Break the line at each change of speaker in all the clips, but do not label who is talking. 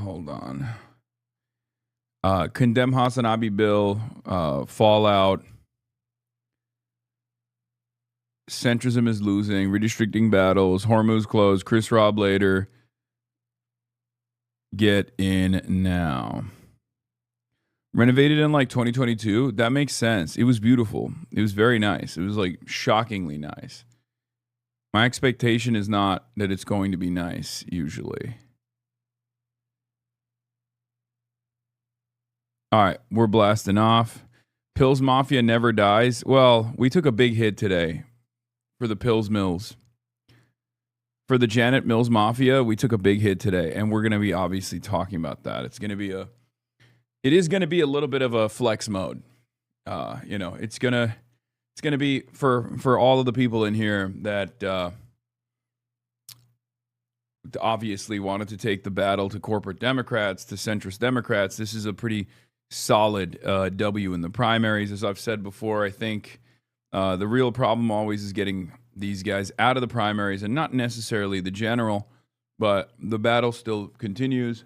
hold on. Condemn Hasanabi bill, fallout. Centrism is losing, redistricting battles, Hormuz closed, Chris Rob later. Get in now. Renovated in like 2022. That makes sense. It was beautiful. It was very nice. It was like shockingly nice. My expectation is not that it's going to be nice usually. All right, we're blasting off. Pills Mafia never dies. Well, we took a big hit today for the Pills Mills. For the Janet Mills Mafia, we took a big hit today, and we're going to be obviously talking about that. It is going to be a little bit of a flex mode. It's going to be for all of the people in here that obviously wanted to take the battle to corporate Democrats, to centrist Democrats. This is a pretty solid W in the primaries. As I've said before, I think the real problem always is getting these guys out of the primaries and not necessarily the general, but the battle still continues.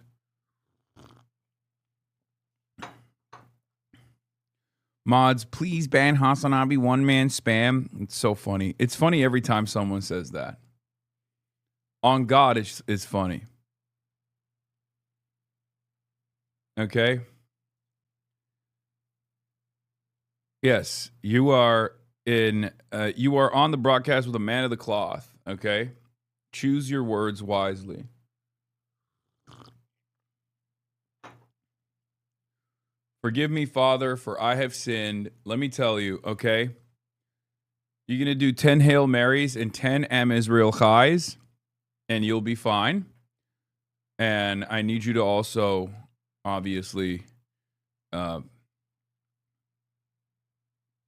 Mods, please ban Hasanabi one-man spam. It's so funny. It's funny every time someone says that. On God, it's funny. Okay? Yes, you are on the broadcast with a man of the cloth, okay? Choose your words wisely. Forgive me, Father, for I have sinned. Let me tell you, okay? You're going to do 10 Hail Marys and 10 Am Israel Chais, and you'll be fine. And I need you to also, obviously,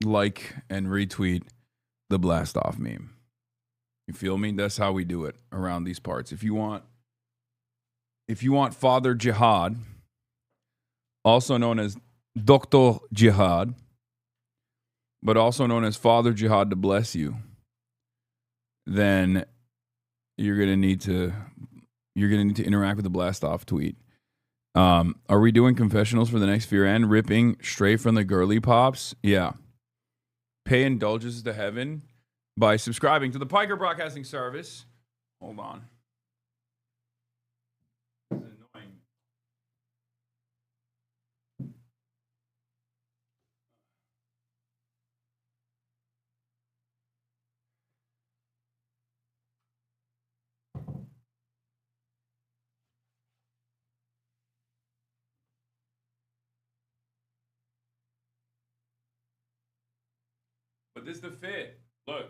like and retweet the blast off meme. You feel me? That's how we do it around these parts. If you want Father Jihad, also known as Dr. Jihad, but also known as Father Jihad to bless you, then you're gonna need to interact with the blast off tweet. Are we doing confessionals for the next fear end? Ripping straight from the girly pops? Yeah. Pay indulgences to heaven by subscribing to the Piker Broadcasting Service. Hold on. This is annoying. But this is the fit. Look.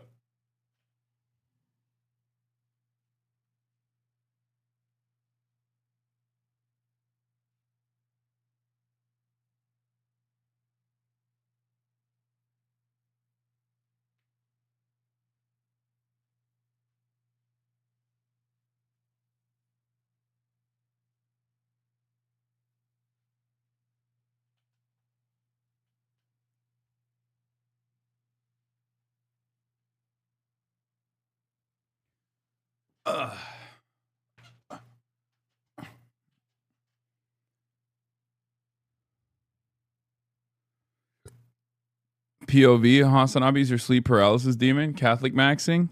POV, Hasanabi's your sleep paralysis demon, Catholic maxing.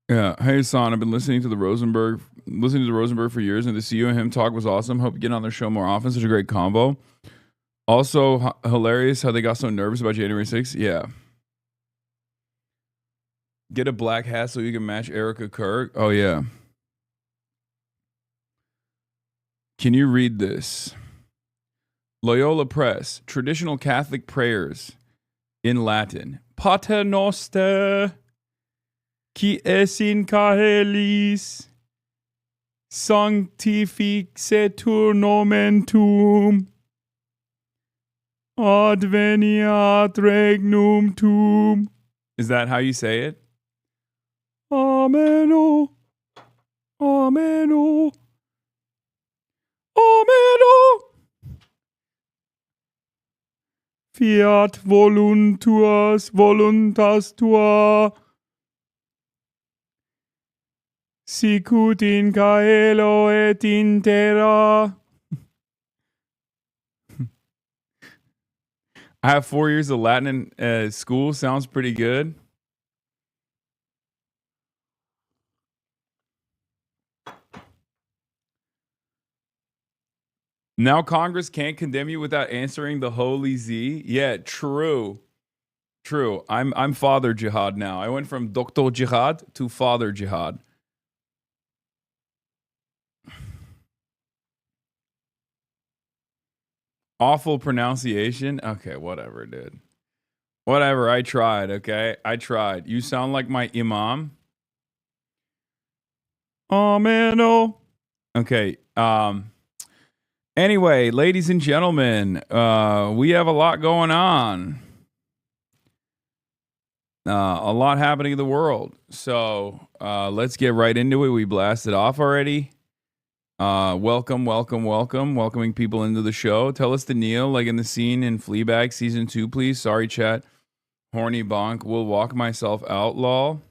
Yeah. Hey, Son, I've been listening to the Rosenberg for years, and to see you and him talk was awesome. Hope you get on their show more often. Such a great combo. Also, hilarious how they got so nervous about January 6th. Yeah. Get a black hat so you can match Erica Kirk. Oh, yeah. Can you read this? Loyola Press, traditional Catholic prayers in Latin. Pater noster, qui es in caelis, sanctificetur nomen tuum, adveniat regnum tuum. Is that how you say it? Ameno, ameno, ameno. Fiat voluntas tua. Sicut in caelo et in terra. I have 4 years of Latin in school. Sounds pretty good. Now Congress can't condemn you without answering the holy Z. Yeah, true. True. I'm Father Jihad now. I went from Dr. Jihad to Father Jihad. Awful pronunciation. Okay, whatever, dude. Whatever. I tried. Okay, I tried. You sound like my imam. Amen. Oh. Okay. Anyway, ladies and gentlemen, we have a lot going on. A lot happening in the world. So let's get right into it. We blasted off already. Welcoming people into the show. Tell us to kneel like in the scene in Fleabag season 2, please. Sorry, chat. Horny bonk. Will walk myself out, lol.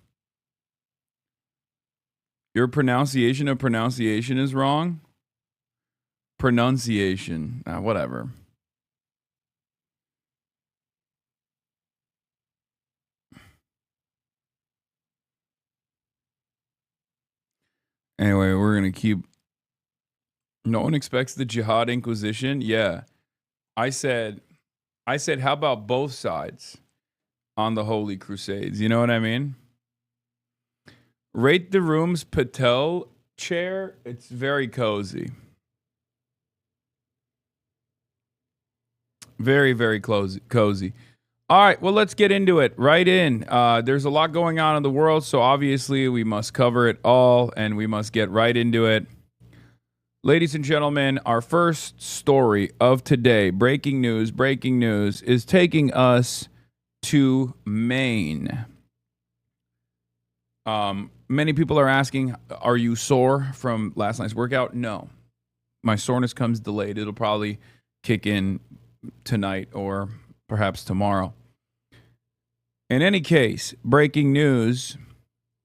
Your pronunciation of pronunciation is wrong. Pronunciation. Whatever. Anyway, we're going to keep. No one expects the Jihad Inquisition. Yeah. I said, how about both sides on the Holy Crusades? You know what I mean? Rate the room's Patel chair. It's very cozy. Very, very cozy. All right, well, let's get into it. Right in. There's a lot going on in the world, so obviously we must cover it all, and we must get right into it. Ladies and gentlemen, our first story of today, breaking news, is taking us to Maine. Many people are asking, are you sore from last night's workout? No. My soreness comes delayed. It'll probably kick in tonight or perhaps tomorrow. In any case, breaking news,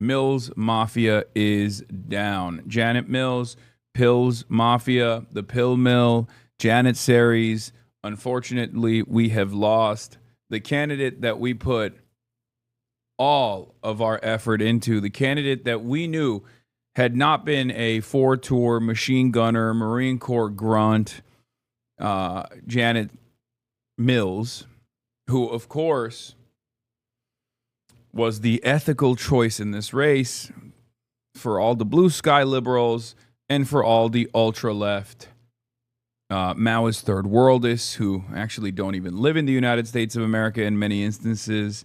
Mills Mafia is down. Janet Mills, Pills Mafia, the Pill Mill, Janet Series. Unfortunately, we have lost the candidate that we put all of our effort into, the candidate that we knew had not been a 4-tour machine gunner, Marine Corps grunt, Janet Mills, who, of course, was the ethical choice in this race for all the blue sky liberals and for all the ultra-left Maoist third worldists who actually don't even live in the United States of America in many instances,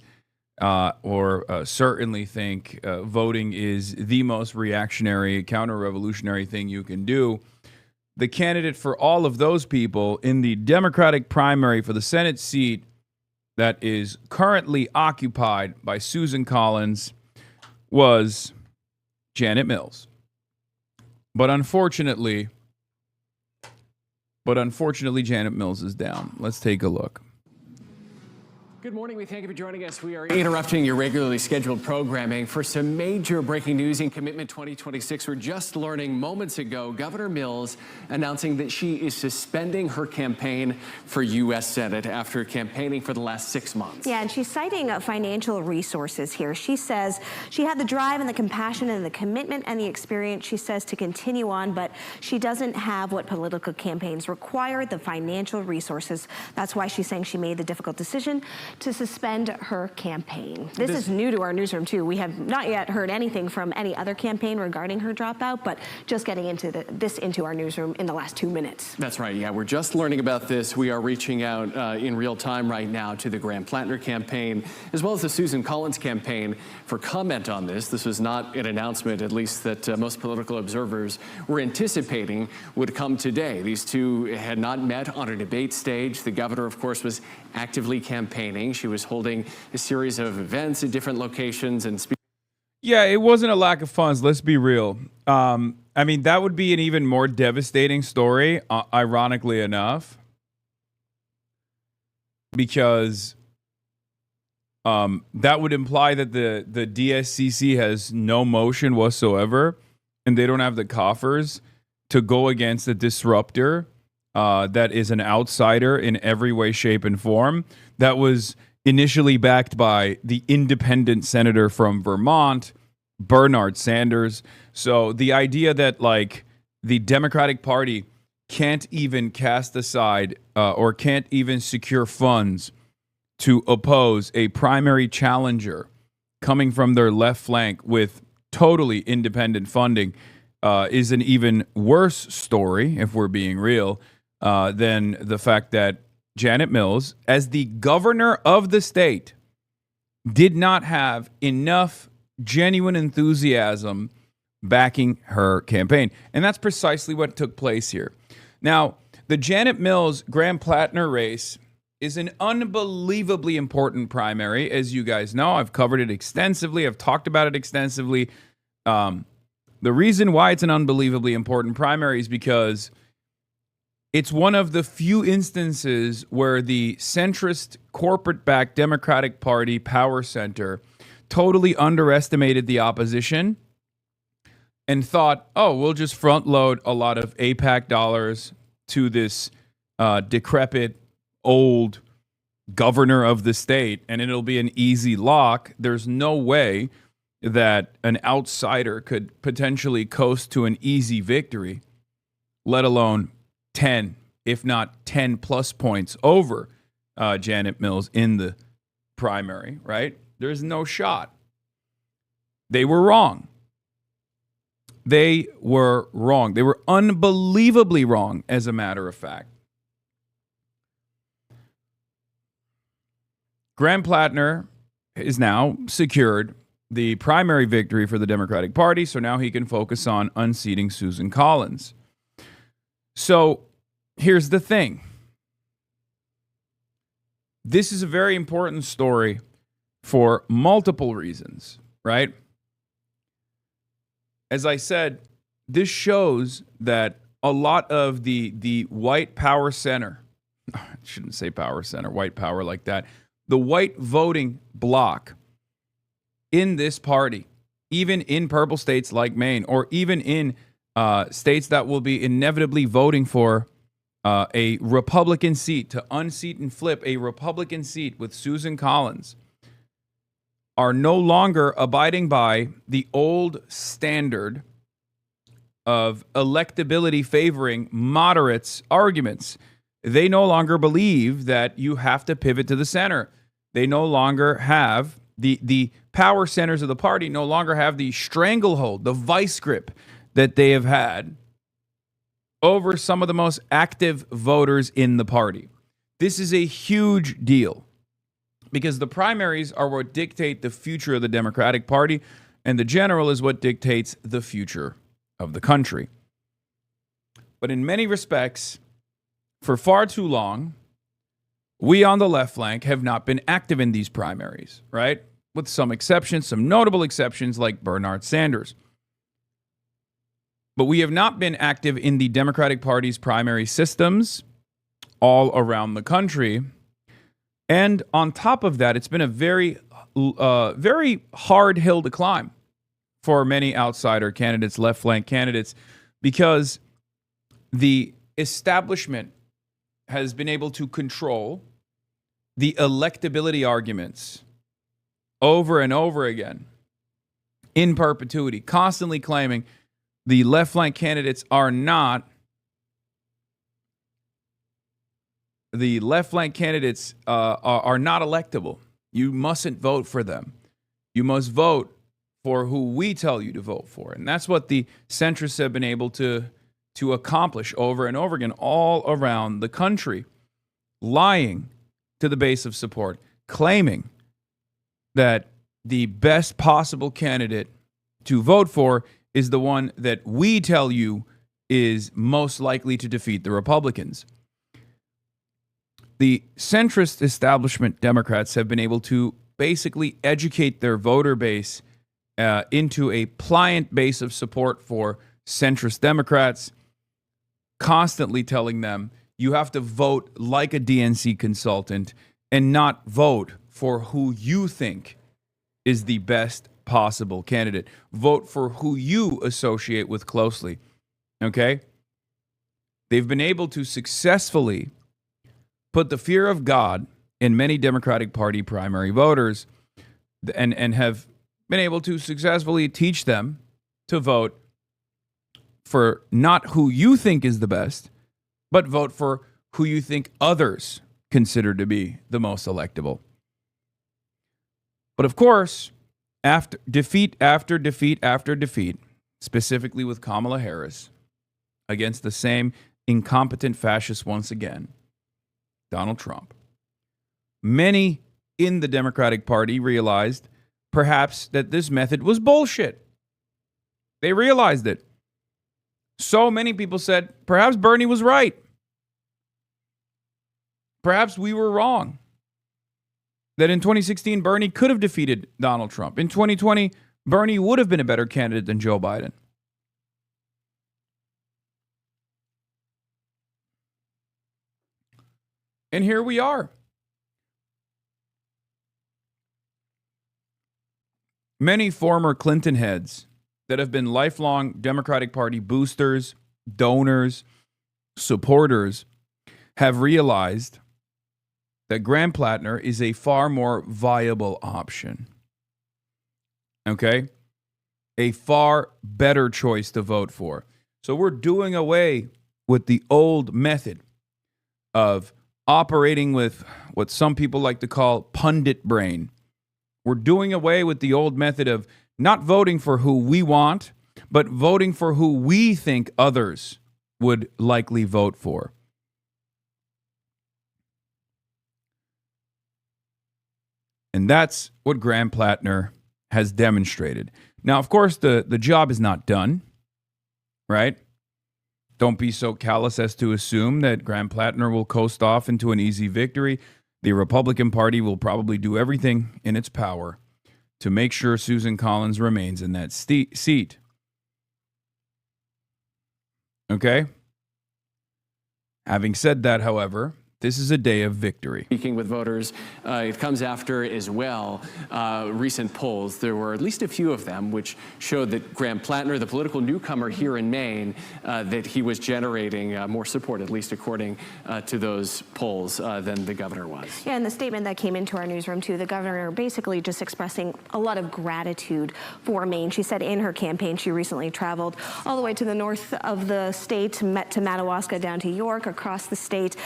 or certainly think voting is the most reactionary, counter-revolutionary thing you can do. The candidate for all of those people in the Democratic primary for the Senate seat that is currently occupied by Susan Collins was Janet Mills. But unfortunately, Janet Mills is down. Let's take a look.
Good morning. We thank you for joining us. We are interrupting your regularly scheduled programming for some major breaking news in Commitment 2026. We're just learning moments ago, Governor Mills announcing that she is suspending her campaign for U.S. Senate after campaigning for the last 6 months.
Yeah, and she's citing financial resources here. She says she had the drive and the compassion and the commitment and the experience, she says, to continue on, but she doesn't have what political campaigns require, the financial resources. That's why she's saying she made the difficult decision to suspend her campaign. This is new to our newsroom, too. We have not yet heard anything from any other campaign regarding her dropout, but just getting into this into our newsroom in the last 2 minutes.
That's right. Yeah, we're just learning about this. We are reaching out in real time right now to the Graham Platner campaign, as well as the Susan Collins campaign, for comment on this. This was not an announcement, at least that most political observers were anticipating would come today. These two had not met on a debate stage. The governor, of course, was actively campaigning. She was holding a series of events at different locations and speaking.
Yeah, it wasn't a lack of funds. Let's be real. I mean, that would be an even more devastating story, ironically enough, because that would imply that the DSCC has no motion whatsoever. and they don't have the coffers to go against a disruptor that is an outsider in every way, shape, and form, that was initially backed by the independent senator from Vermont, Bernard Sanders. So the idea that like the Democratic Party can't even cast aside or can't even secure funds to oppose a primary challenger coming from their left flank with totally independent funding is an even worse story, if we're being real, than the fact that Janet Mills, as the governor of the state, did not have enough genuine enthusiasm backing her campaign. And that's precisely what took place here. Now, the Janet Mills Graham Platner race is an unbelievably important primary, as you guys know. I've covered it extensively. I've talked about it extensively. The reason why it's an unbelievably important primary is because it's one of the few instances where the centrist, corporate-backed Democratic Party power center totally underestimated the opposition and thought, oh, we'll just front load a lot of AIPAC dollars to this decrepit, old governor of the state, and it'll be an easy lock. There's no way that an outsider could potentially coast to an easy victory, let alone 10, if not 10 plus points over Janet Mills in the primary, right? There's no shot. They were wrong. They were wrong. They were unbelievably wrong, as a matter of fact. Graham Platner is now secured the primary victory for the Democratic Party, so now he can focus on unseating Susan Collins. So here's the thing. This is a very important story for multiple reasons, right? As I said, this shows that a lot of the white power center, I shouldn't say power center, white power like that, the white voting bloc in this party, even in purple states like Maine, or even in states that will be inevitably voting for a Republican seat, to unseat and flip a Republican seat with Susan Collins, are no longer abiding by the old standard of electability favoring moderates arguments. They no longer believe that you have to pivot to the center. They no longer have the power centers of the party no longer have the stranglehold, the vice grip that they have had over some of the most active voters in the party. This is a huge deal because the primaries are what dictate the future of the Democratic Party, and the general is what dictates the future of the country. But in many respects, for far too long, we on the left flank have not been active in these primaries, right? With some exceptions, some notable exceptions like Bernard Sanders. But we have not been active in the Democratic Party's primary systems all around the country. And on top of that, it's been a very hard hill to climb for many outsider candidates, left flank candidates, because the establishment has been able to control the electability arguments over and over again in perpetuity, constantly claiming the left flank candidates are not are not electable. You mustn't vote for them. You must vote for who we tell you to vote for. And that's what the centrists have been able to accomplish over and over again all around the country, lying to the base of support, claiming that the best possible candidate to vote for is the one that we tell you is most likely to defeat the Republicans. The centrist establishment Democrats have been able to basically educate their voter base into a pliant base of support for centrist Democrats, constantly telling them you have to vote like a DNC consultant and not vote for who you think is the best possible candidate. Vote for who you associate with closely. Okay? They've been able to successfully put the fear of God in many Democratic Party primary voters and have been able to successfully teach them to vote for not who you think is the best, but vote for who you think others consider to be the most electable. But of course, after defeat after defeat after defeat, specifically with Kamala Harris, against the same incompetent fascist once again, Donald Trump, many in the Democratic Party realized perhaps that this method was bullshit. They realized it. So many people said, perhaps Bernie was right. Perhaps we were wrong. That in 2016, Bernie could have defeated Donald Trump. In 2020, Bernie would have been a better candidate than Joe Biden. And here we are. Many former Clinton heads that have been lifelong Democratic Party boosters, donors, supporters have realized that Graham Platner is a far more viable option. Okay? A far better choice to vote for. So we're doing away with the old method of operating with what some people like to call pundit brain. We're doing away with the old method of not voting for who we want, but voting for who we think others would likely vote for. And that's what Graham Platner has demonstrated. Now, of course, the job is not done, right? Don't be so callous as to assume that Graham Platner will coast off into an easy victory. The Republican Party will probably do everything in its power to make sure Susan Collins remains in that seat. Okay? Having said that, however, this is a day of victory.
Speaking with voters, it comes after as well recent polls. There were at least a few of them which showed that Graham Platner, the political newcomer here in Maine, that he was generating more support, at least according to those polls, than the governor was.
Yeah, and the statement that came into our newsroom too, the governor basically just expressing a lot of gratitude for Maine. She said in her campaign she recently traveled all the way to the north of the state, met to Madawaska, down to York, across the state,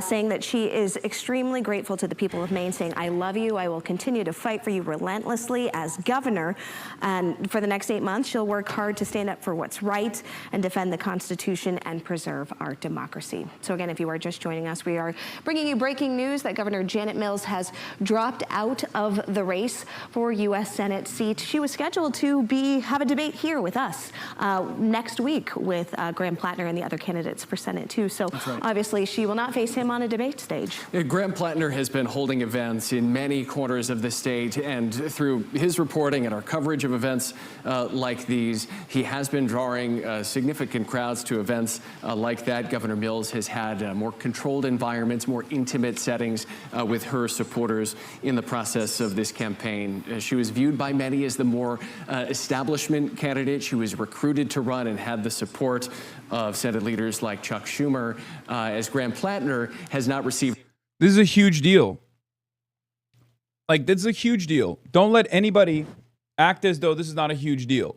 saying that she is extremely grateful to the people of Maine, saying, I love you. I will continue to fight for you relentlessly as governor. And for the next 8 months, she'll work hard to stand up for what's right and defend the Constitution and preserve our democracy. So again, if you are just joining us, we are bringing you breaking news that Governor Janet Mills has dropped out of the race for U.S. Senate seat. She was scheduled to have a debate here with us next week with Graham Platner and the other candidates for Senate too. So obviously she will not face him on a debate stage.
Graham Platner has been holding events in many corners of the state, and through his reporting and our coverage of events like these, he has been drawing significant crowds to events like that. Governor Mills has had more controlled environments, more intimate settings with her supporters in the process of this campaign. She was viewed by many as the more establishment candidate. She was recruited to run and had the support of Senate leaders like Chuck Schumer, as Graham Platner has not received.
This is a huge deal. This is a huge deal. Don't let anybody act as though this is not a huge deal.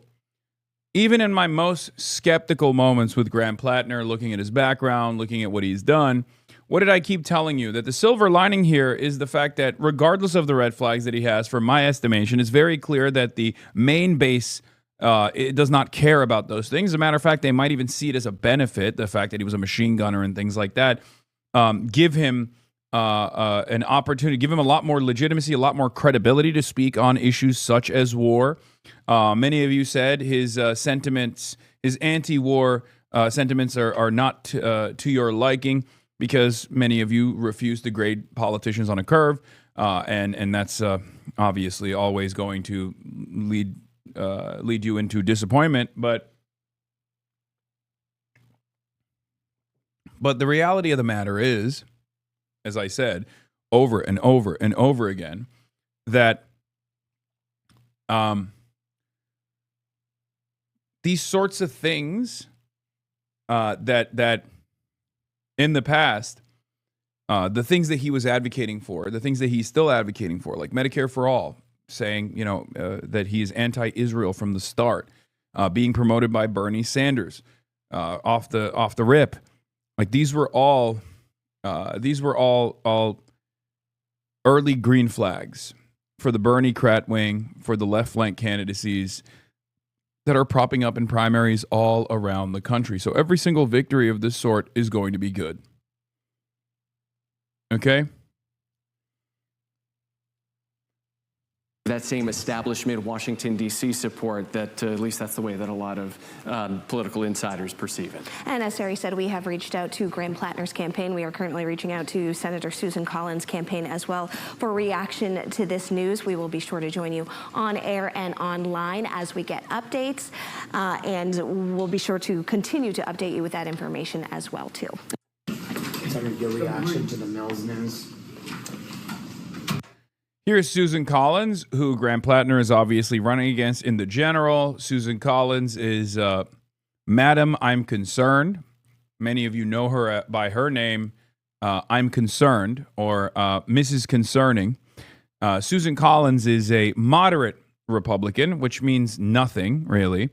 Even in my most skeptical moments with Graham Platner, looking at his background, looking at what he's done, what did I keep telling you? That the silver lining here is the fact that regardless of the red flags that he has, for my estimation, it's very clear that the main base it does not care about those things. As a matter of fact, they might even see it as a benefit, the fact that he was a machine gunner and things like that. Give him an opportunity, give him a lot more legitimacy, a lot more credibility to speak on issues such as war. Many of you said his sentiments, his anti-war sentiments are not to your liking because many of you refuse to grade politicians on a curve, and that's obviously always going to lead you into disappointment. But the reality of the matter is, as I said over and over and over again, that these sorts of things that in the past, the things that he was advocating for, the things that he's still advocating for, like Medicare for all, saying, that he's anti-Israel from the start, being promoted by Bernie Sanders, off the rip. Like these were all early green flags for the Bernie-crat wing, for the left flank candidacies that are propping up in primaries all around the country. So every single victory of this sort is going to be good. Okay?
That same establishment, Washington, D.C. support, that at least that's the way that a lot of political insiders perceive it.
And as Sari said, we have reached out to Graham Platner's campaign. We are currently reaching out to Senator Susan Collins' campaign as well for reaction to this news. We will be sure to join you on air and online as we get updates, and we'll be sure to continue to update you with that information as well, too.
Senator, your reaction to the Mills news?
Here's Susan Collins, who Graham Platner is obviously running against in the general. Susan Collins is Madam I'm Concerned. Many of you know her by her name, I'm Concerned, or Mrs. Concerning. Susan Collins is a moderate Republican, which means nothing, really.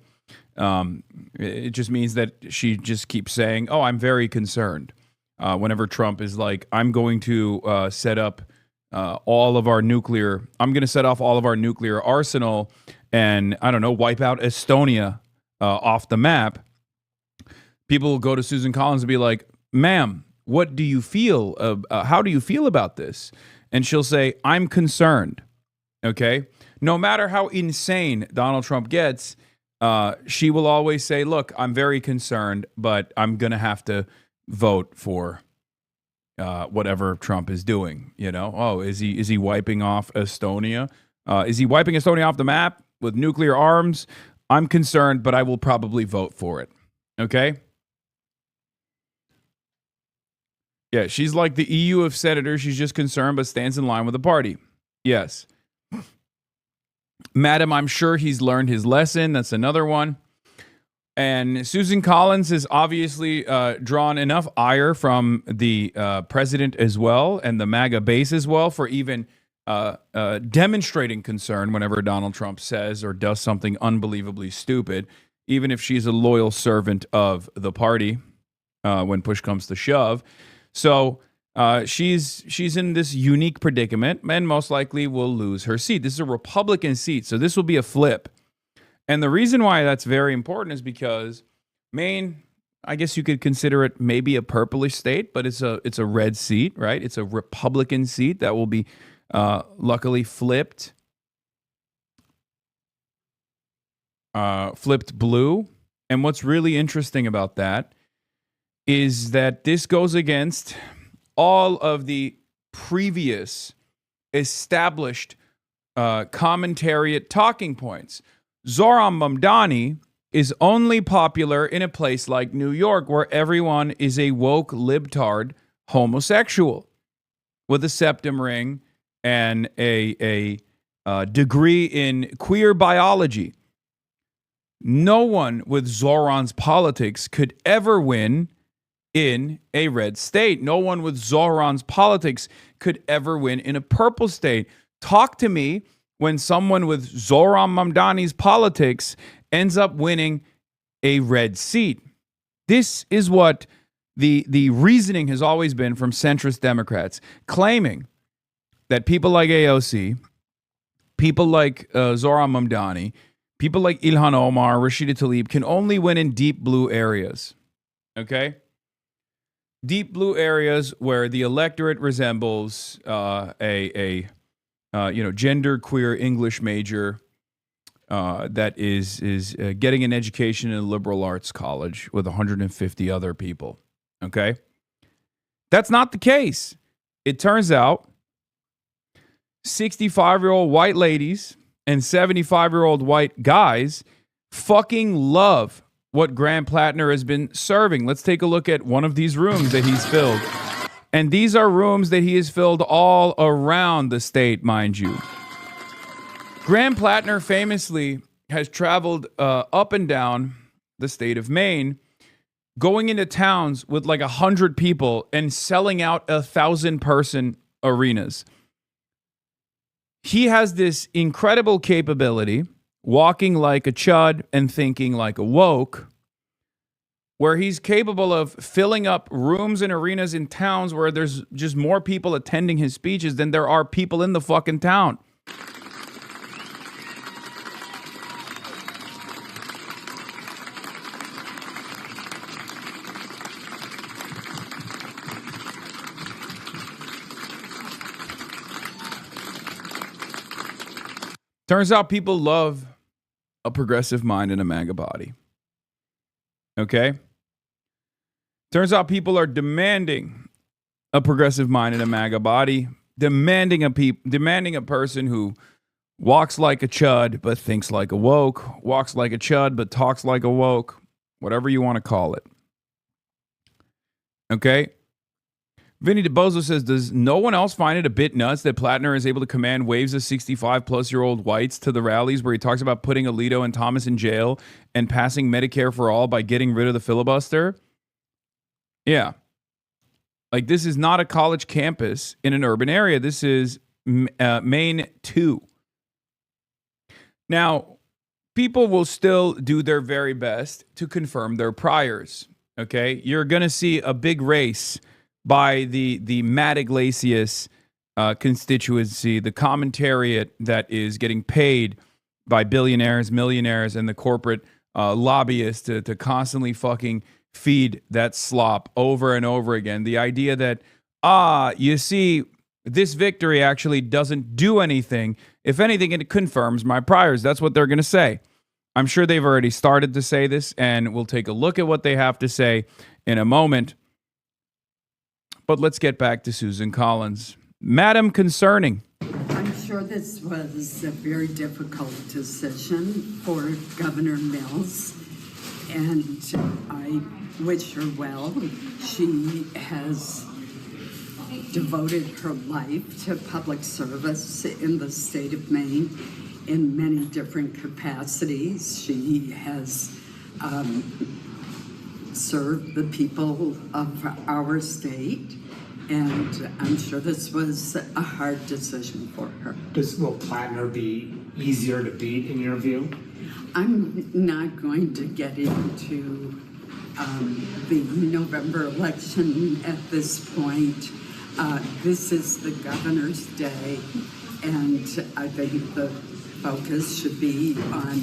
It just means that she just keeps saying, oh, I'm very concerned. Whenever Trump is like, I'm going to set up I'm going to set off all of our nuclear arsenal and, I don't know, wipe out Estonia off the map. People will go to Susan Collins and be like, ma'am, what do you feel? How do you feel about this? And she'll say, I'm concerned. Okay? No matter how insane Donald Trump gets, she will always say, look, I'm very concerned, but I'm going to have to vote for whatever Trump is doing, Oh, is he wiping off Estonia? Is he wiping Estonia off the map with nuclear arms? I'm concerned, but I will probably vote for it. Okay? Yeah, she's like the EU of senators. She's just concerned, but stands in line with the party. Yes. Madam, I'm sure he's learned his lesson. That's another one. And Susan Collins has obviously drawn enough ire from the president as well and the MAGA base as well for even demonstrating concern whenever Donald Trump says or does something unbelievably stupid, even if she's a loyal servant of the party when push comes to shove. So she's in this unique predicament and most likely will lose her seat. This is a Republican seat, so this will be a flip. And the reason why that's very important is because Maine, I guess you could consider it maybe a purplish state, but it's a red seat, right? It's a Republican seat that will be luckily flipped blue. And what's really interesting about that is that this goes against all of the previous established commentariat talking points. Zohran Mamdani is only popular in a place like New York where everyone is a woke libtard homosexual with a septum ring and a degree in queer biology. No one with Zohran's politics could ever win in a red state. No one with Zohran's politics could ever win in a purple state. Talk to me when someone with Zohran Mamdani's politics ends up winning a red seat. This is what the reasoning has always been from centrist Democrats, claiming that people like AOC, people like Zohran Mamdani, people like Ilhan Omar, Rashida Tlaib can only win in deep blue areas. Okay? Deep blue areas where the electorate resembles gender queer English major that is getting an education in a liberal arts college with 150 other people. Okay? That's not the case. It turns out 65-year-old white ladies and 75-year-old white guys fucking love what Graham Platner has been serving. Let's take a look at one of these rooms that he's filled. And these are rooms that he has filled all around the state, mind you. Graham Platner famously has traveled up and down the state of Maine, going into towns with like 100 people and selling out 1,000-person arenas. He has this incredible capability, walking like a chud and thinking like a woke, where he's capable of filling up rooms and arenas in towns where there's just more people attending his speeches than there are people in the fucking town. Turns out people love a progressive mind and a MAGA body. Okay? Turns out people are demanding a progressive mind and a MAGA body, demanding a person who walks like a chud but thinks like a woke, walks like a chud but talks like a woke, whatever you want to call it. Okay? Vinny DeBozo says, does no one else find it a bit nuts that Platner is able to command waves of 65-plus-year-old whites to the rallies where he talks about putting Alito and Thomas in jail and passing Medicare for all by getting rid of the filibuster? Yeah. Like, this is not a college campus in an urban area. This is Maine 2. Now, people will still do their very best to confirm their priors. Okay? You're going to see a big race by the Matt Iglesias constituency, the commentariat that is getting paid by billionaires, millionaires, and the corporate lobbyists to constantly fucking feed that slop over and over again. The idea that, you see, this victory actually doesn't do anything. If anything, it confirms my priors. That's what they're going to say. I'm sure they've already started to say this, and we'll take a look at what they have to say in a moment. But let's get back to Susan Collins. Madam Concerning.
I'm sure this was a very difficult decision for Governor Mills, and I wish her well. She has devoted her life to public service in the state of Maine in many different capacities. She has serve the people of our state, and I'm sure this was a hard decision for her.
Will Platner be easier to beat in your view?
I'm not going to get into the November election at this point. This is the governor's day, and I think the focus should be on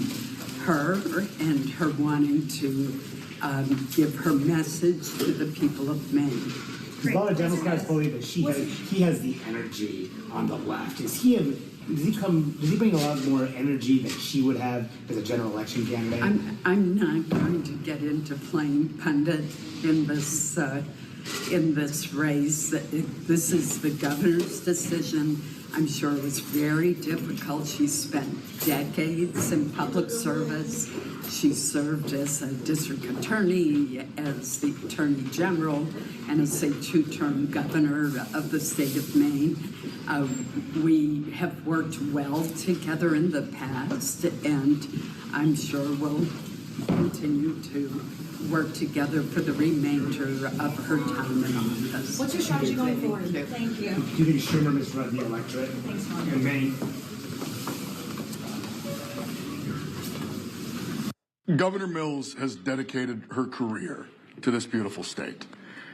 her and her wanting to give her message to the people of Maine.
A lot of Democrats believe that he has the energy on the left. Does he bring a lot more energy than she would have as a general election candidate?
I'm not going to get into playing pundit in this race. This is the governor's decision. I'm sure it was very difficult. She spent decades in public service. She served as a district attorney, as the attorney general, and as a two-term governor of the state of Maine. We have worked well together in the past, and I'm sure we'll continue to work together for the remainder of her time in office.
What's your strategy going forward? Thank you.
Do you think Schumer misread the electorate in Maine?
Governor Mills has dedicated her career to this beautiful state.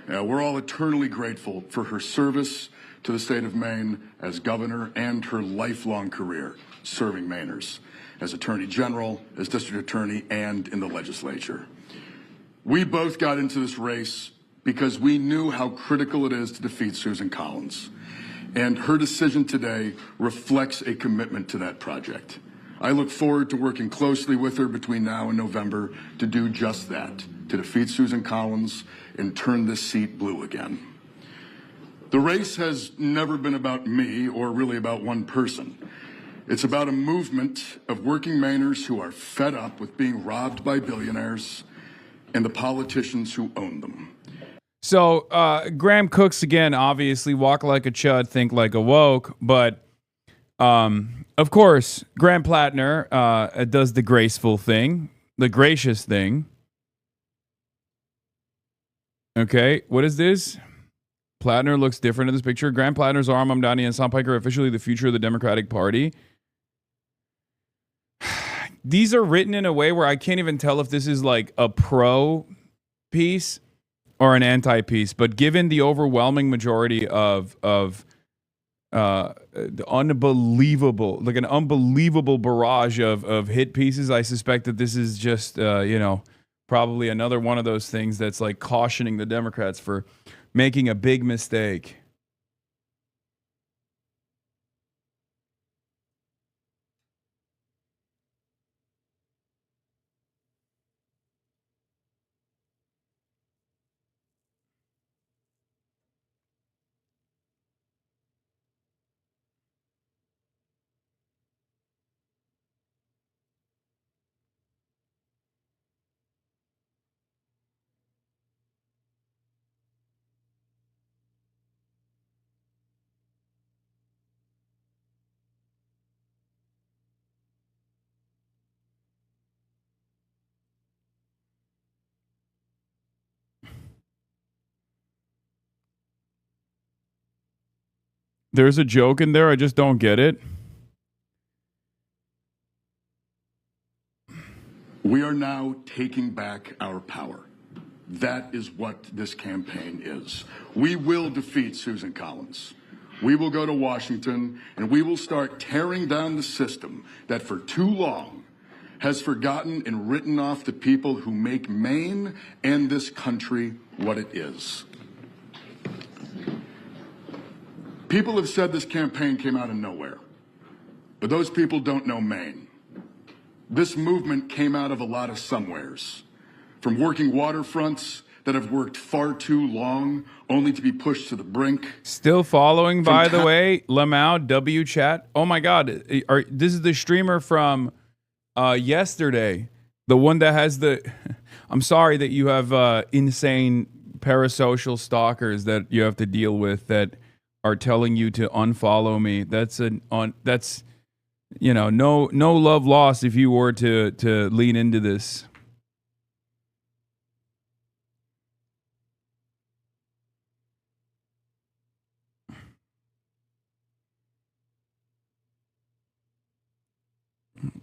We're all eternally grateful for her service to the state of Maine as governor and her lifelong career serving Mainers as attorney general, as district attorney, and in the legislature. We both got into this race because we knew how critical it is to defeat Susan Collins. And her decision today reflects a commitment to that project. I look forward to working closely with her between now and November to do just that, to defeat Susan Collins and turn this seat blue again. The race has never been about me or really about one person. It's about a movement of working Mainers who are fed up with being robbed by billionaires and the politicians who own them.
So Graham Cooks, again, obviously walk like a chud, think like a woke, but Of course, Graham Platner does the graceful thing, the gracious thing. Okay, what is this? Platner looks different in this picture. Graham Platner, Zohar Mamdani, and Hasan Piker are officially the future of the Democratic Party. These are written in a way where I can't even tell if this is like a pro piece or an anti piece. But given the overwhelming majority of the unbelievable, like an unbelievable barrage of hit pieces, I suspect that this is just probably another one of those things that's like cautioning the Democrats for making a big mistake. There's a joke in there. I just don't get it.
We are now taking back our power. That is what this campaign is. We will defeat Susan Collins. We will go to Washington and we will start tearing down the system that for too long has forgotten and written off the people who make Maine and this country what it is. People have said this campaign came out of nowhere, but those people don't know Maine. This movement came out of a lot of somewheres, from working waterfronts that have worked far too long, only to be pushed to the brink.
Still following, by the way, Lamau W chat. Oh my God, this is the streamer from yesterday, the one that has the. I'm sorry that you have insane parasocial stalkers that you have to deal with that are telling you to unfollow me. That's no love lost if you were to lean into this.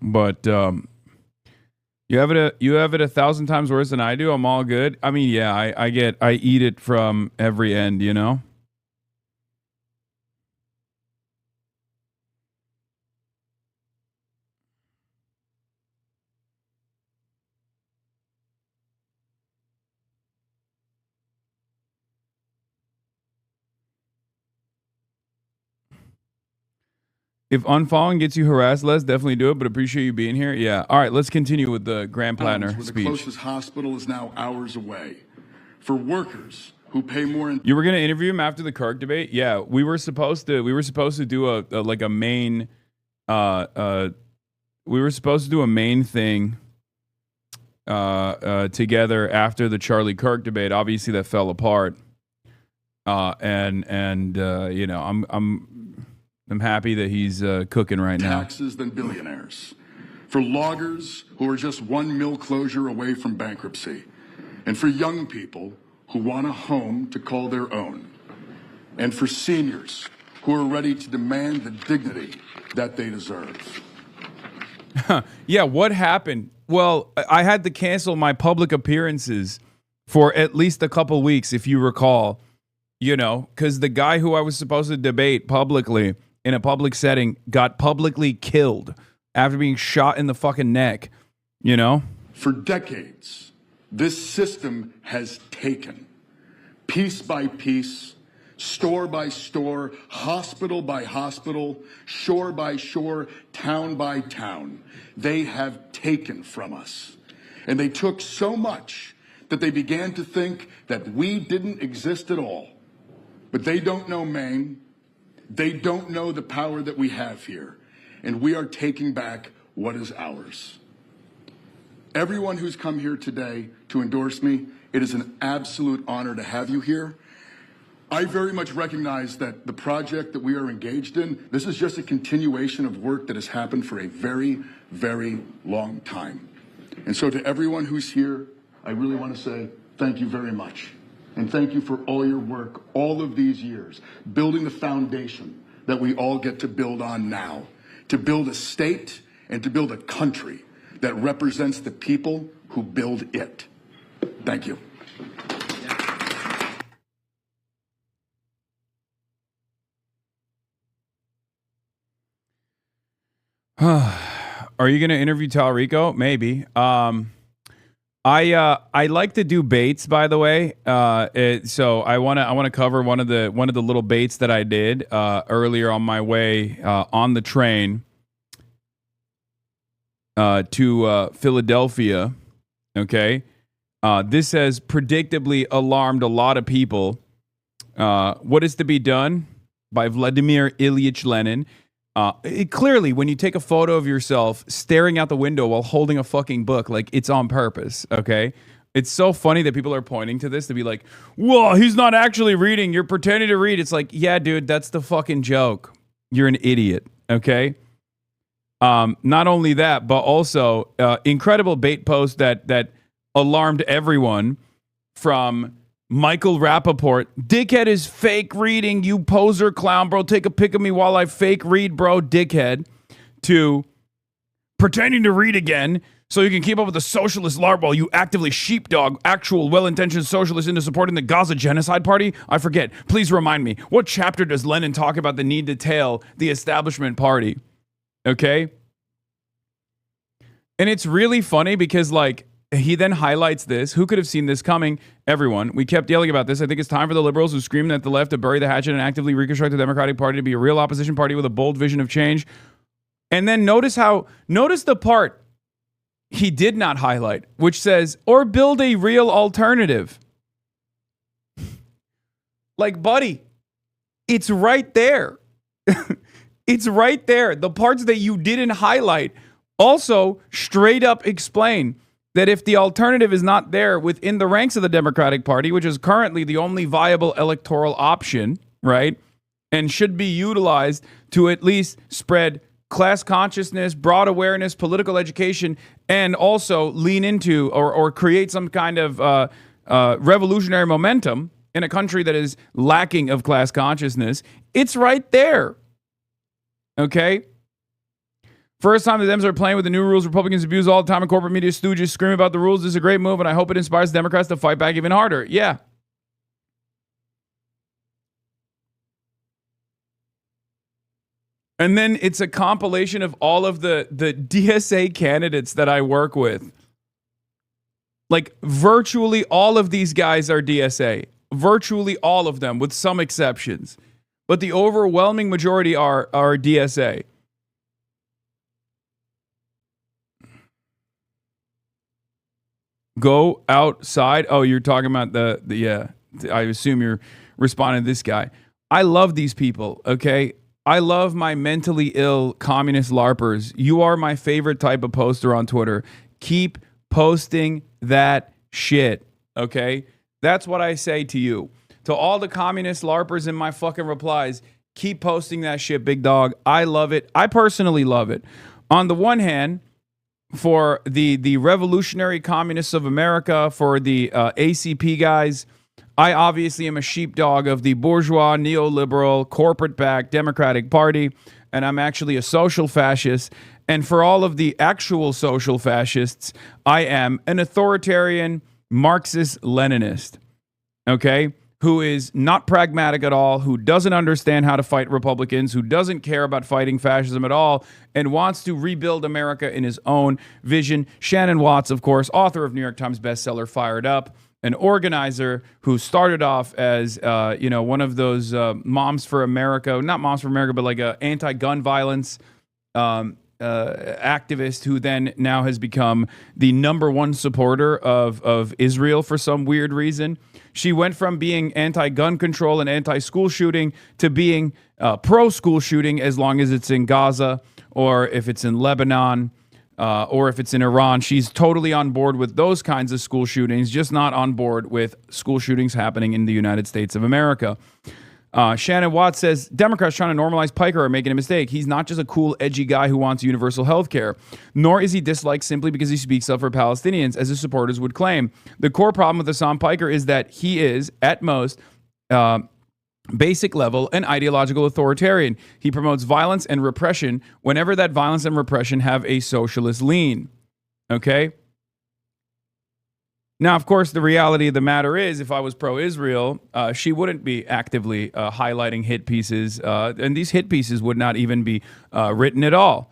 But you have it 1,000 times worse than I do. I'm all good. I mean, yeah, I eat it from every end, you know. If unfollowing gets you harassed less, definitely do it, but appreciate you being here. Yeah. All right, let's continue with the Graham Platner
where
speech.
The closest hospital is now hours away. For workers who pay more.
You were going to interview him after the Kirk debate? Yeah, we were supposed to do a main we were supposed to do a main thing together after the Charlie Kirk debate. Obviously that fell apart. I'm happy that he's cooking right now.
Taxes than billionaires. For loggers who are just one mill closure away from bankruptcy. And for young people who want a home to call their own. And for seniors who are ready to demand the dignity that they deserve.
Yeah, what happened? Well, I had to cancel my public appearances for at least a couple weeks, if you recall. Because the guy who I was supposed to debate publicly in a public setting got publicly killed after being shot in the fucking neck,
For decades, this system has taken, piece by piece, store by store, hospital by hospital, shore by shore, town by town. They have taken from us. And they took so much that they began to think that we didn't exist at all. But they don't know Maine. They don't know the power that we have here. And we are taking back what is ours. Everyone who's come here today to endorse me, it is an absolute honor to have you here. I very much recognize that the project that we are engaged in, this is just a continuation of work that has happened for a very, very long time. And so to everyone who's here, I really want to say thank you very much. And thank you for all your work, all of these years, building the foundation that we all get to build on now, to build a state and to build a country that represents the people who build it. Thank you.
Are you going to interview Talrico? Maybe. I like to do baits, by the way. So I want to cover one of the little baits that I did earlier on my way on the train to Philadelphia. Okay, this has predictably alarmed a lot of people. What is to be done by Vladimir Ilyich Lenin? Clearly, when you take a photo of yourself staring out the window while holding a fucking book, like, it's on purpose, okay? It's so funny that people are pointing to this to be like, whoa, he's not actually reading. You're pretending to read. It's like, yeah, dude, that's the fucking joke. You're an idiot, okay? Not only that, but also incredible bait post that alarmed everyone from Michael Rappaport. Dickhead is fake reading, you poser clown, bro. Take a pic of me while I fake read, bro, dickhead. To pretending to read again so you can keep up with the socialist larp while you actively sheepdog actual well-intentioned socialists into supporting the Gaza genocide party. I forget. Please remind me. What chapter does Lenin talk about the need to tail the establishment party? Okay? And it's really funny because, like, he then highlights this. Who could have seen this coming? Everyone. We kept yelling about this. I think it's time for the liberals who scream at the left to bury the hatchet and actively reconstruct the Democratic Party to be a real opposition party with a bold vision of change. And then notice the part he did not highlight, which says, or build a real alternative. Like, buddy, it's right there. It's right there. The parts that you didn't highlight also straight up explain that if the alternative is not there within the ranks of the Democratic Party, which is currently the only viable electoral option, right, and should be utilized to at least spread class consciousness, broad awareness, political education, and also lean into or create some kind of revolutionary momentum in a country that is lacking of class consciousness, it's right there. Okay? First time the Dems are playing with the new rules Republicans abuse all the time, and corporate media stooges scream about the rules. This is a great move, and I hope it inspires Democrats to fight back even harder. Yeah. And then it's a compilation of all of the DSA candidates that I work with. Like, virtually all of these guys are DSA. Virtually all of them, with some exceptions. But the overwhelming majority are DSA. Go outside. Oh, you're talking about the yeah. I assume you're responding to this guy. I love these people, okay? I love my mentally ill communist LARPers. You are my favorite type of poster on Twitter. Keep posting that shit, okay? That's what I say to you. To all the communist LARPers in my fucking replies, keep posting that shit, big dog. I love it. I personally love it. On the one hand, for the revolutionary communists of America, for the ACP guys, I obviously am a sheepdog of the bourgeois, neoliberal, corporate-backed Democratic Party, and I'm actually a social fascist. And for all of the actual social fascists, I am an authoritarian Marxist-Leninist, okay? Who is not pragmatic at all, who doesn't understand how to fight Republicans, who doesn't care about fighting fascism at all, and wants to rebuild America in his own vision. Shannon Watts, of course, author of New York Times bestseller Fired Up, an organizer who started off as, one of those Moms for America, not Moms for America, but like a anti-gun violence activist who then now has become the number one supporter of Israel for some weird reason. She went from being anti-gun control and anti-school shooting to being pro-school shooting as long as it's in Gaza or if it's in Lebanon. or if it's in Iran, she's totally on board with those kinds of school shootings, just not on board with school shootings happening in the United States of America. Shannon Watts says, Democrats trying to normalize Piker are making a mistake. He's not just a cool, edgy guy who wants universal health care, nor is he disliked simply because he speaks up for Palestinians, as his supporters would claim. The core problem with Hasan Piker is that he is, at most, basic level, an ideological authoritarian. He promotes violence and repression whenever that violence and repression have a socialist lean. Okay? Now, of course, the reality of the matter is, if I was pro-Israel, she wouldn't be actively highlighting hit pieces, and these hit pieces would not even be written at all.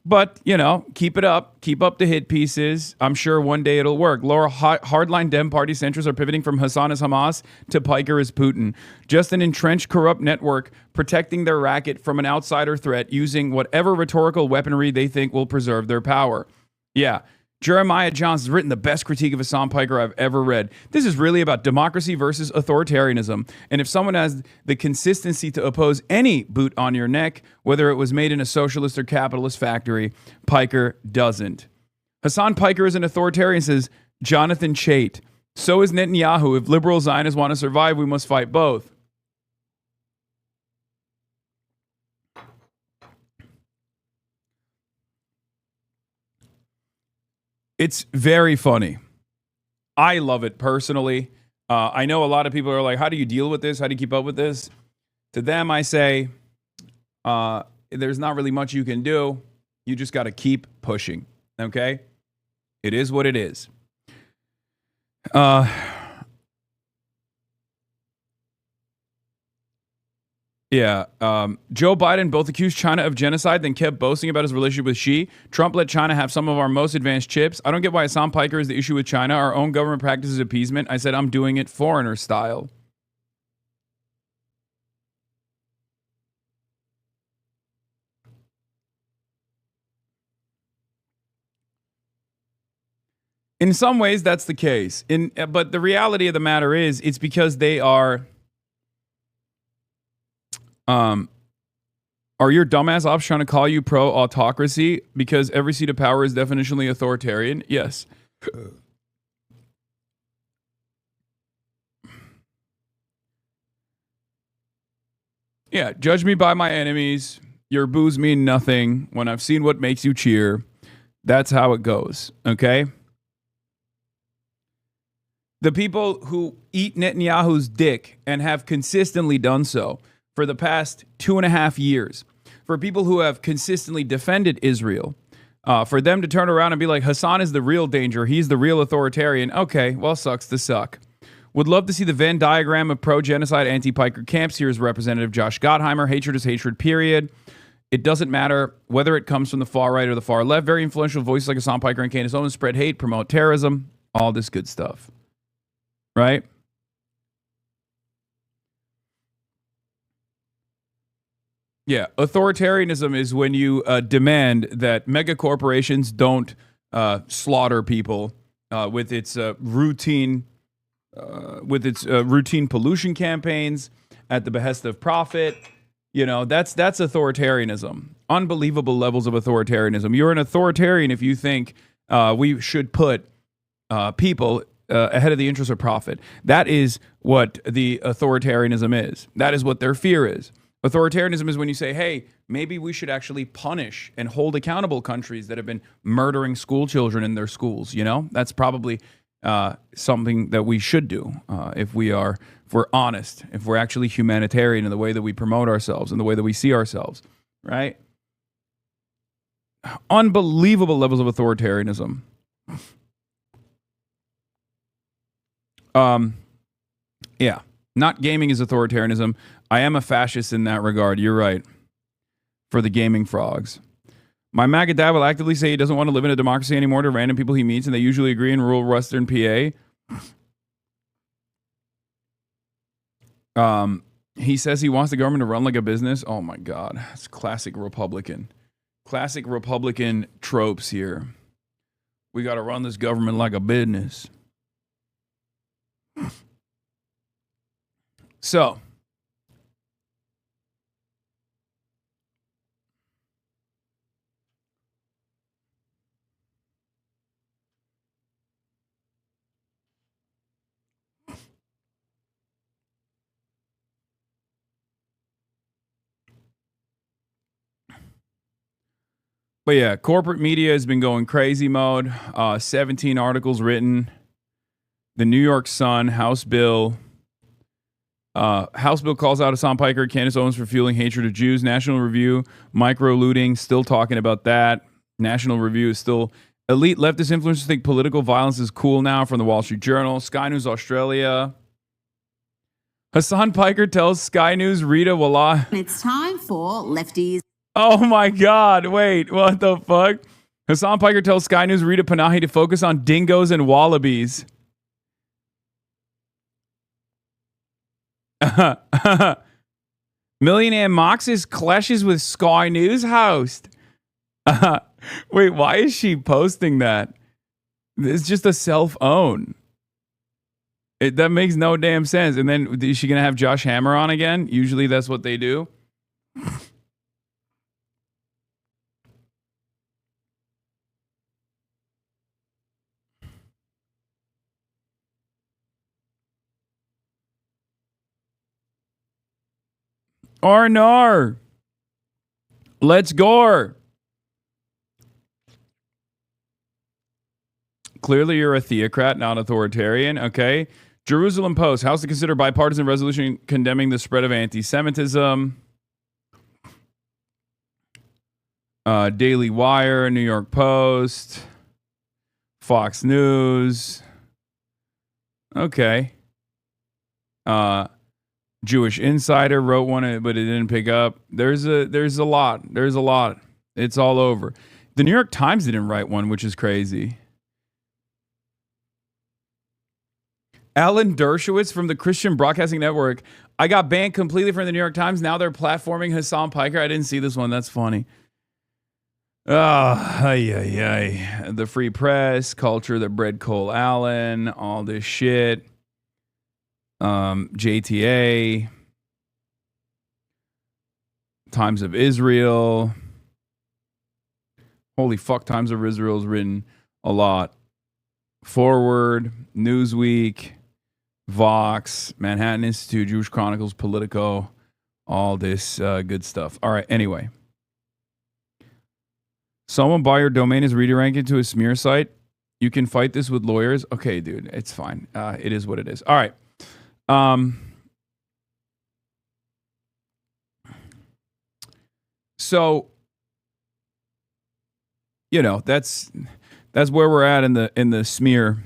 But, you know, keep it up. Keep up the hit pieces. I'm sure one day it'll work. Laura, hardline Dem Party centrists are pivoting from Hassan as Hamas to Piker as Putin. Just an entrenched, corrupt network protecting their racket from an outsider threat using whatever rhetorical weaponry they think will preserve their power. Yeah. Jeremiah Johns has written the best critique of Hasan Piker I've ever read. This is really about democracy versus authoritarianism. And if someone has the consistency to oppose any boot on your neck, whether it was made in a socialist or capitalist factory, Piker doesn't. Hasan Piker is an authoritarian, says Jonathan Chait. So is Netanyahu. If liberal Zionists want to survive, we must fight both. It's very funny. I love it personally. I know a lot of people are like, how do you deal with this? How do you keep up with this? To them, I say, there's not really much you can do. You just got to keep pushing. Okay? It is what it is. Yeah. Joe Biden both accused China of genocide, then kept boasting about his relationship with Xi. Trump let China have some of our most advanced chips. I don't get why Hasan Piker is the issue with China. Our own government practices appeasement. I said I'm doing it foreigner style. In some ways, that's the case. But the reality of the matter is, it's because they are... Are your dumbass ops trying to call you pro-autocracy because every seat of power is definitionally authoritarian? Yes. Yeah, judge me by my enemies. Your boos mean nothing. When I've seen what makes you cheer, that's how it goes, okay? The people who eat Netanyahu's dick and have consistently done so for the past 2.5 years, for people who have consistently defended Israel, for them to turn around and be like, Hasan is the real danger, he's the real authoritarian. Okay, well, sucks to suck. Would love to see the Venn diagram of pro-genocide, anti-Piker camps. Here's Representative Josh Gottheimer. Hatred is hatred, period. It doesn't matter whether it comes from the far right or the far left. Very influential voices like Hasan Piker and Candace Owens spread hate, promote terrorism, all this good stuff. Right? Yeah, authoritarianism is when you demand that mega corporations don't slaughter people with its routine pollution campaigns at the behest of profit. You know, that's authoritarianism. Unbelievable levels of authoritarianism. You're an authoritarian if you think we should put people ahead of the interest of profit. That is what the authoritarianism is. That is what their fear is. Authoritarianism is when you say, hey, maybe we should actually punish and hold accountable countries that have been murdering school children in their schools. You know, that's probably something that we should do if we're honest, if we're actually humanitarian in the way that we promote ourselves and the way that we see ourselves, right? Unbelievable levels of authoritarianism. Yeah, not gaming is authoritarianism. I am a fascist in that regard. You're right. For the gaming frogs. My MAGA dad will actively say he doesn't want to live in a democracy anymore to random people he meets, and they usually agree in rural Western PA. He says he wants the government to run like a business. Oh my God. It's classic Republican. Classic Republican tropes here. We got to run this government like a business. So, But yeah, corporate media has been going crazy mode. 17 articles written. The New York Sun, House Bill calls out Hasan Piker, Candace Owens for fueling hatred of Jews. National Review, micro-looting, still talking about that. National Review is still... Elite leftist influencers think political violence is cool now from the Wall Street Journal. Sky News Australia. Hasan Piker tells Sky News Rita Wala...
It's time for Lefties.
Oh my God, wait, what the fuck? Hasan Piker tells Sky News Rita Panahi to focus on dingoes and wallabies. Millionaire Mox's clashes with Sky News host. Wait, why is she posting that? It's just a self-own. That makes no damn sense. And then is she going to have Josh Hammer on again? Usually that's what they do. Arnar. Let's go. Clearly you're a theocrat, not authoritarian. Okay. Jerusalem Post. House to consider bipartisan resolution condemning the spread of anti-Semitism. Daily Wire, New York Post, Fox News. Okay. Jewish Insider wrote one, but it didn't pick up. There's a lot. It's all over. The New York Times didn't write one, which is crazy. Alan Dershowitz from the Christian Broadcasting Network. I got banned completely from the New York Times. Now they're platforming Hasan Piker. I didn't see this one. That's funny. The free press, culture that bred Cole Allen, all this shit. JTA, Times of Israel. Holy fuck, Times of Israel's written a lot. Forward, Newsweek, Vox, Manhattan Institute, Jewish Chronicles, Politico, all this good stuff. All right, anyway. Someone buy your domain is redirected to a smear site. You can fight this with lawyers. Okay, dude, it's fine. It is what it is. All right. So, you know, that's where we're at in the smear,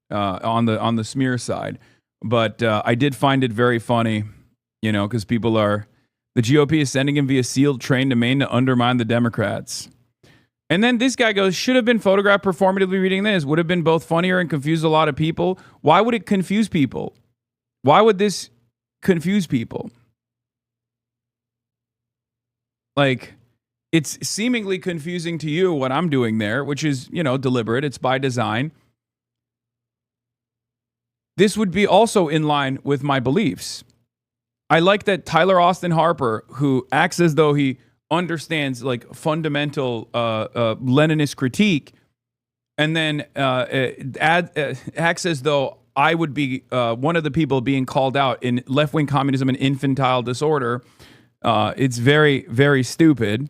on the smear side. But I did find it very funny, you know, because the GOP is sending him via sealed train to Maine to undermine the Democrats. And then this guy goes, should have been photographed performatively reading this. Would have been both funnier and confused a lot of people. Why would it confuse people? Why would this confuse people? Like, it's seemingly confusing to you what I'm doing there, which is, you know, deliberate. It's by design. This would be also in line with my beliefs. I like that Tyler Austin Harper, who acts as though he understands like fundamental Leninist critique, and then acts as though I would be one of the people being called out in left-wing communism and infantile disorder. It's very, very stupid.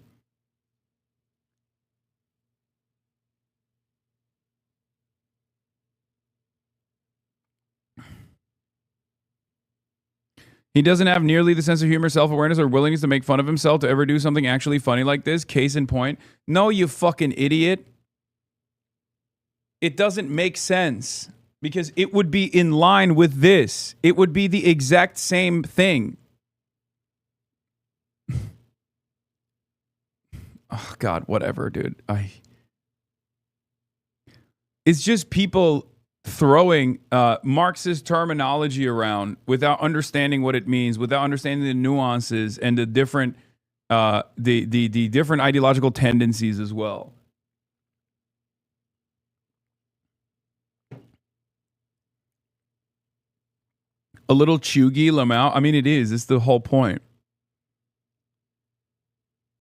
He doesn't have nearly the sense of humor, self-awareness, or willingness to make fun of himself to ever do something actually funny like this. Case in point. No, you fucking idiot. It doesn't make sense because it would be in line with this. It would be the exact same thing. Oh, God, whatever, dude. It's just people throwing Marxist terminology around without understanding what it means, without understanding the nuances and the different the different ideological tendencies as well. A little chuggy Lamau. I mean, it is. It's the whole point.